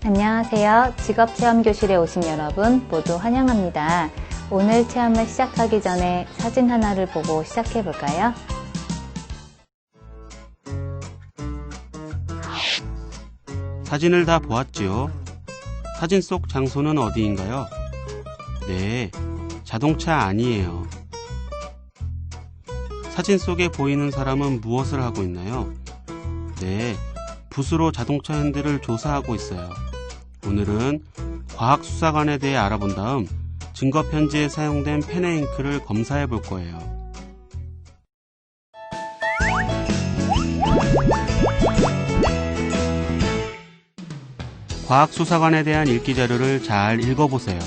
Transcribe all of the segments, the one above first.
안녕하세요. 직업체험교실에 오신 여러분 모두 환영합니다. 오늘 체험을 시작하기 전에 사진 하나를 보고 시작해 볼까요? 사진을 다 보았지요? 사진 속 장소는 어디인가요? 네, 자동차 아니에요. 사진 속에 보이는 사람은 무엇을 하고 있나요? 네, 붓으로 자동차 핸들을 조사하고 있어요. 오늘은 과학수사관에 대해 알아본 다음 증거편지에 사용된 펜의 잉크를 검사해 볼 거예요. 과학수사관에 대한 읽기 자료를 잘 읽어보세요.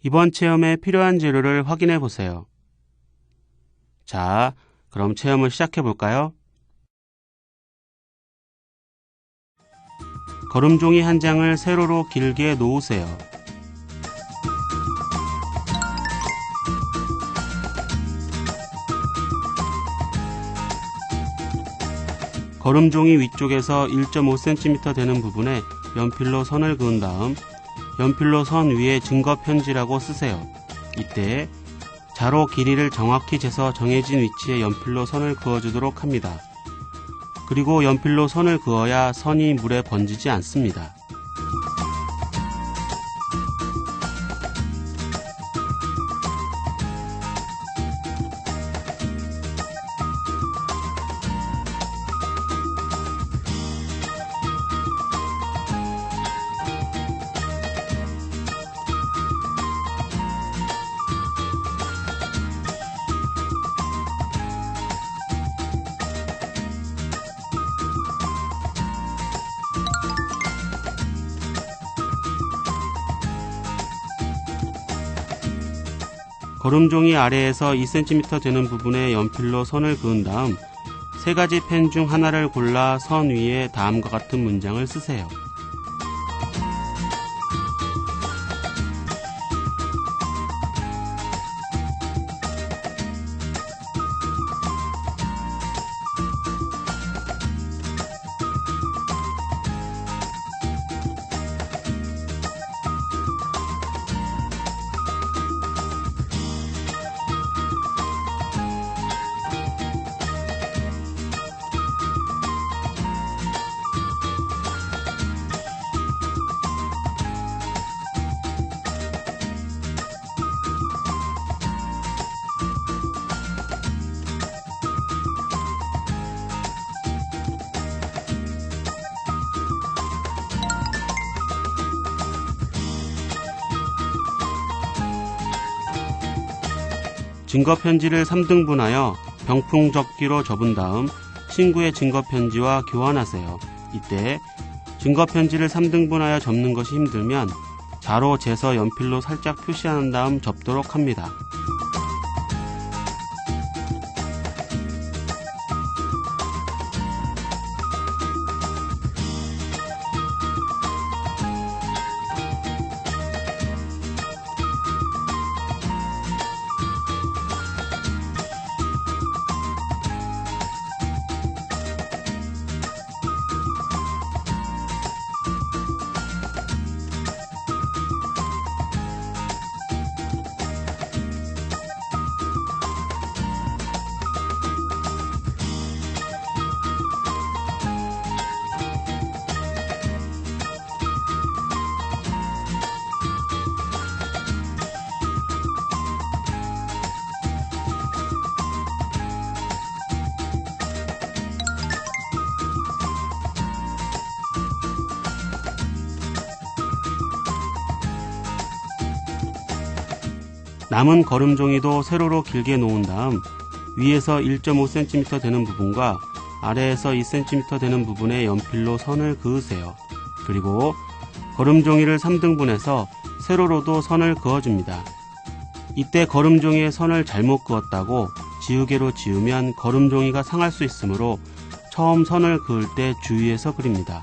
이번 체험에 필요한 재료를 확인해 보세요. 자, 그럼 체험을 시작해 볼까요? 거름종이 한 장을 세로로 길게 놓으세요. 거름종이 위쪽에서 1.5cm 되는 부분에 연필로 선을 그은 다음 연필로 선 위에 증거편지라고 쓰세요. 이때 자로 길이를 정확히 재서 정해진 위치에 연필로 선을 그어주도록 합니다. 그리고 연필로 선을 그어야 선이 물에 번지지 않습니다. 거름종이 아래에서 2cm 되는 부분에 연필로 선을 그은 다음 세 가지 펜 중 하나를 골라 선 위에 다음과 같은 문장을 쓰세요. 증거편지를 3등분하여 병풍접기로 접은 다음 친구의 증거편지와 교환하세요. 이때 증거편지를 3등분하여 접는 것이 힘들면 자로 재서 연필로 살짝 표시한 다음 접도록 합니다. 남은 거름종이도 세로로 길게 놓은 다음 위에서 1.5cm 되는 부분과 아래에서 2cm 되는 부분에 연필로 선을 그으세요. 그리고 거름종이를 3등분해서 세로로도 선을 그어줍니다. 이때 거름종이에 선을 잘못 그었다고 지우개로 지우면 거름종이가 상할 수 있으므로 처음 선을 그을 때 주의해서 그립니다.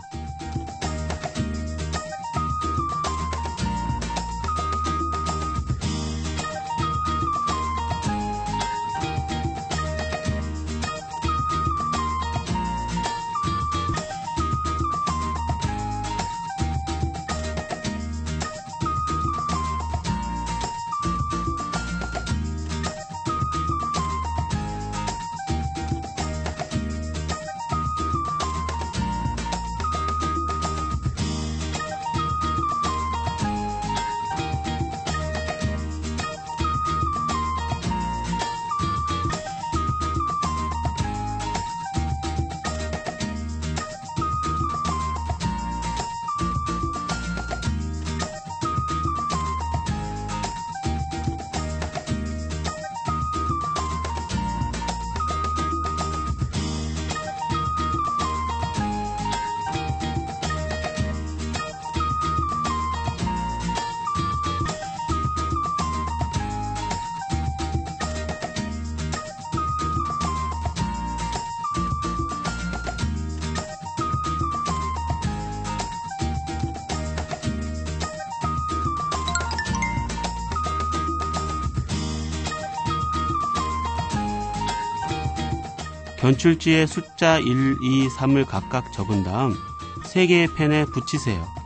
견출지에 숫자 1, 2, 3을 각각 적은 다음 3개의 펜에 붙이세요.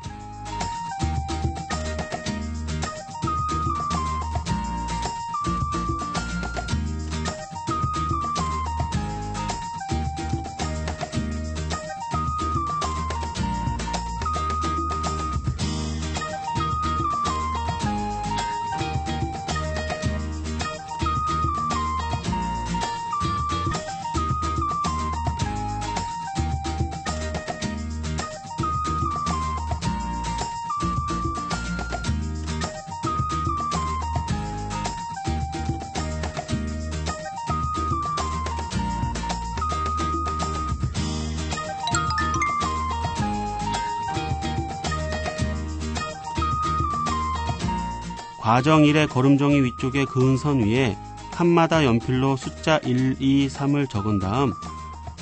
과정 1의 거름종이 위쪽에 그은 선 위에 칸마다 연필로 숫자 1, 2, 3을 적은 다음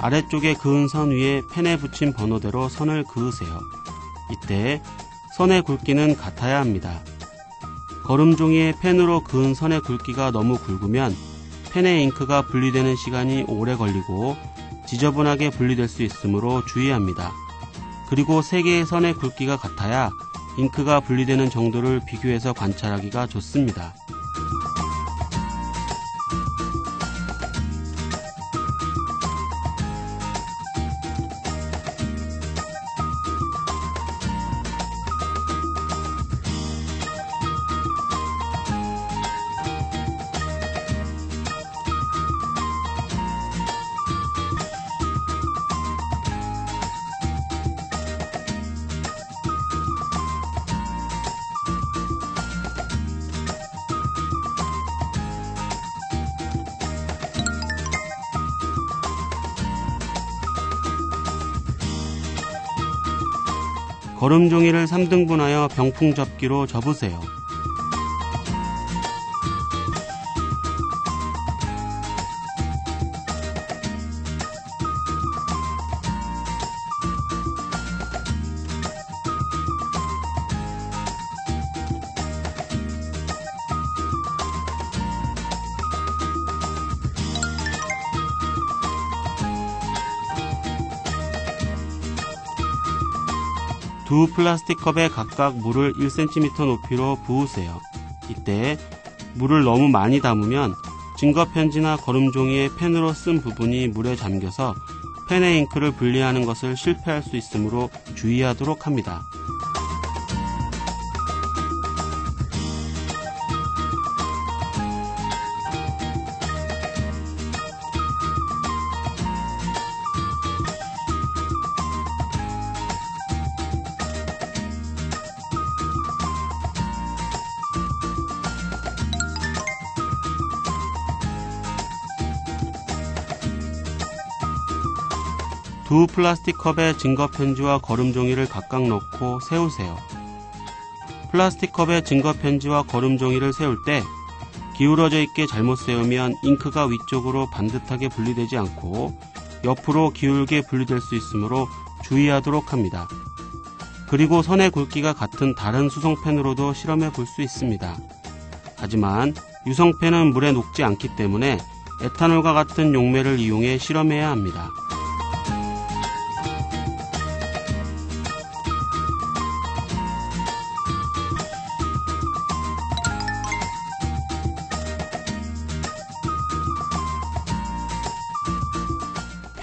아래쪽에 그은 선 위에 펜에 붙인 번호대로 선을 그으세요. 이때 선의 굵기는 같아야 합니다. 거름종이에 펜으로 그은 선의 굵기가 너무 굵으면 펜의 잉크가 분리되는 시간이 오래 걸리고 지저분하게 분리될 수 있으므로 주의합니다. 그리고 3개의 선의 굵기가 같아야 잉크가 분리되는 정도를 비교해서 관찰하기가 좋습니다. 거름종이를 3등분하여 병풍 접기로 접으세요. 두 플라스틱 컵에 각각 물을 1cm 높이로 부으세요. 이때 물을 너무 많이 담으면 증거편지나 거름종이에 펜으로 쓴 부분이 물에 잠겨서 펜의 잉크를 분리하는 것을 실패할 수 있으므로 주의하도록 합니다. 두 플라스틱 컵에 증거 편지와 거름 종이를 각각 넣고 세우세요. 플라스틱 컵에 증거 편지와 거름 종이를 세울 때 기울어져 있게 잘못 세우면 잉크가 위쪽으로 반듯하게 분리되지 않고 옆으로 기울게 분리될 수 있으므로 주의하도록 합니다. 그리고 선의 굵기가 같은 다른 수성펜으로도 실험해 볼 수 있습니다. 하지만 유성펜은 물에 녹지 않기 때문에 에탄올과 같은 용매를 이용해 실험해야 합니다.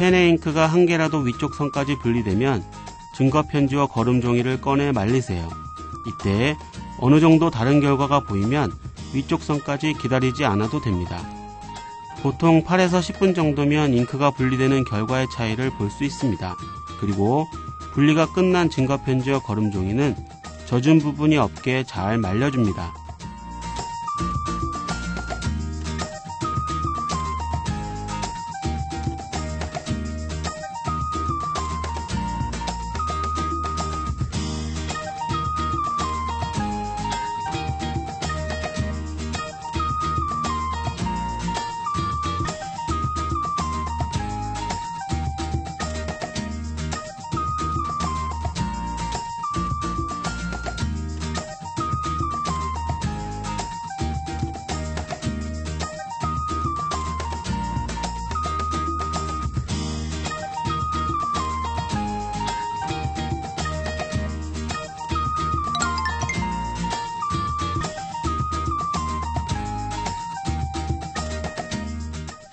펜의 잉크가 한 개라도 위쪽 선까지 분리되면 증거 편지와 거름 종이를 꺼내 말리세요. 이때 어느 정도 다른 결과가 보이면 위쪽 선까지 기다리지 않아도 됩니다. 보통 8에서 10분 정도면 잉크가 분리되는 결과의 차이를 볼 수 있습니다. 그리고 분리가 끝난 증거 편지와 거름 종이는 젖은 부분이 없게 잘 말려줍니다.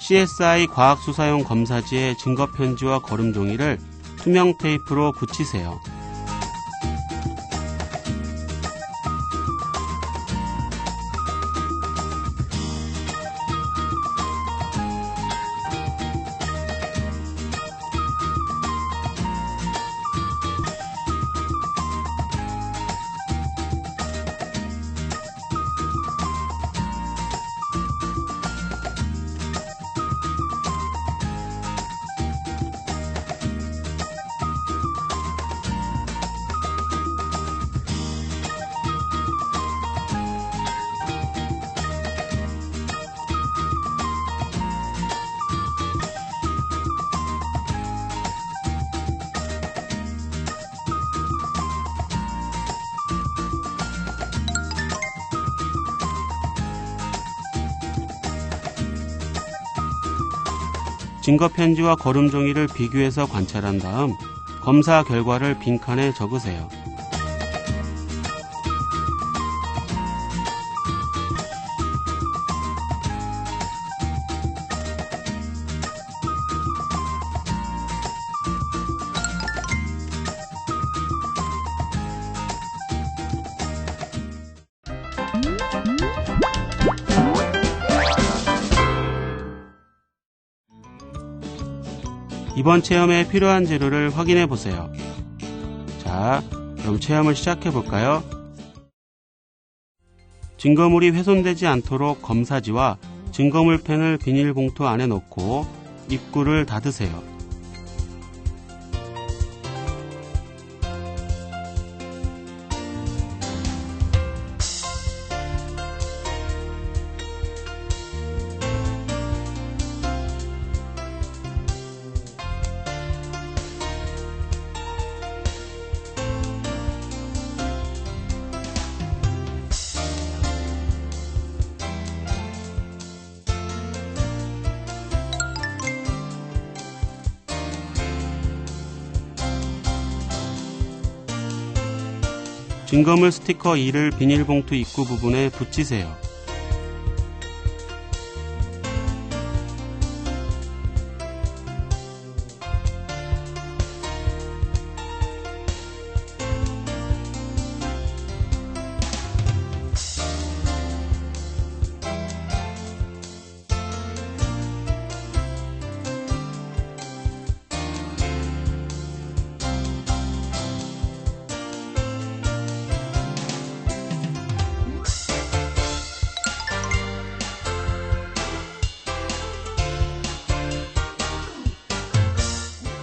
CSI 과학수사용 검사지에 증거 편지와 거름 종이를 투명 테이프로 붙이세요. 증거 편지와 거름 종이를 비교해서 관찰한 다음 검사 결과를 빈칸에 적으세요. 이번 체험에 필요한 재료를 확인해 보세요. 자, 그럼 체험을 시작해 볼까요? 증거물이 훼손되지 않도록 검사지와 증거물 펜을 비닐봉투 안에 넣고 입구를 닫으세요. 증거물 스티커 2를 비닐봉투 입구 부분에 붙이세요.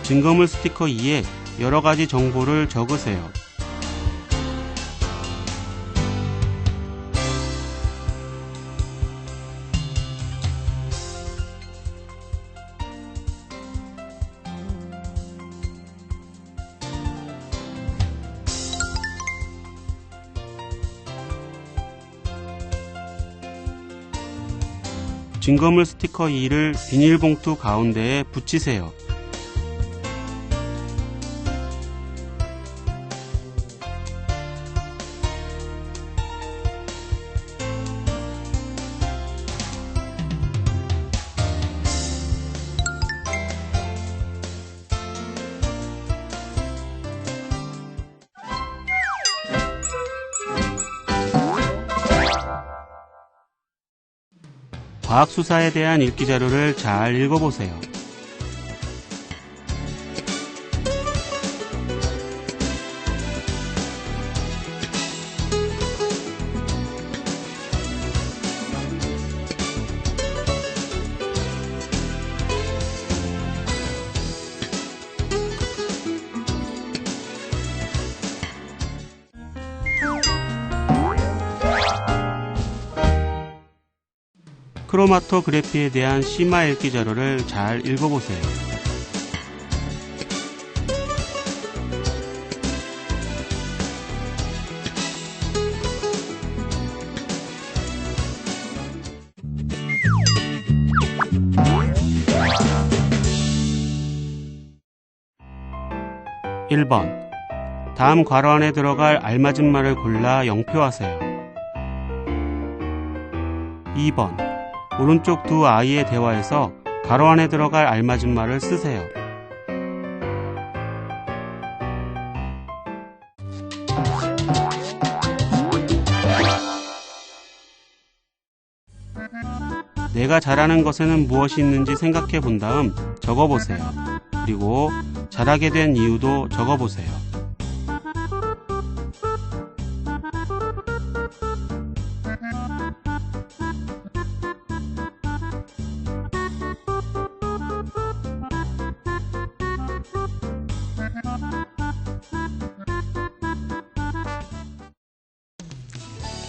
증거물 스티커 2에 여러 가지 정보를 적으세요. 증거물 스티커 2를 비닐봉투 가운데에 붙이세요. 과학수사에 대한 읽기 자료를 잘 읽어보세요. 크로마토그래피에 대한 심화 읽기 자료를 잘 읽어보세요. (1번) 다음 괄호 안에 들어갈 알맞은 말을 골라 영표하세요. (2번) 오른쪽 두 아이의 대화에서 괄호 안에 들어갈 알맞은 말을 쓰세요. 내가 잘하는 것에는 무엇이 있는지 생각해 본 다음 적어보세요. 그리고 잘하게 된 이유도 적어보세요.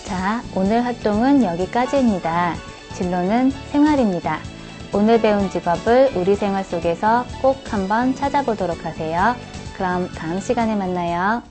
자, 오늘 활동은 여기까지입니다. 진로는 생활입니다. 오늘 배운 직업을 우리 생활 속에서 꼭 한번 찾아보도록 하세요. 그럼 다음 시간에 만나요.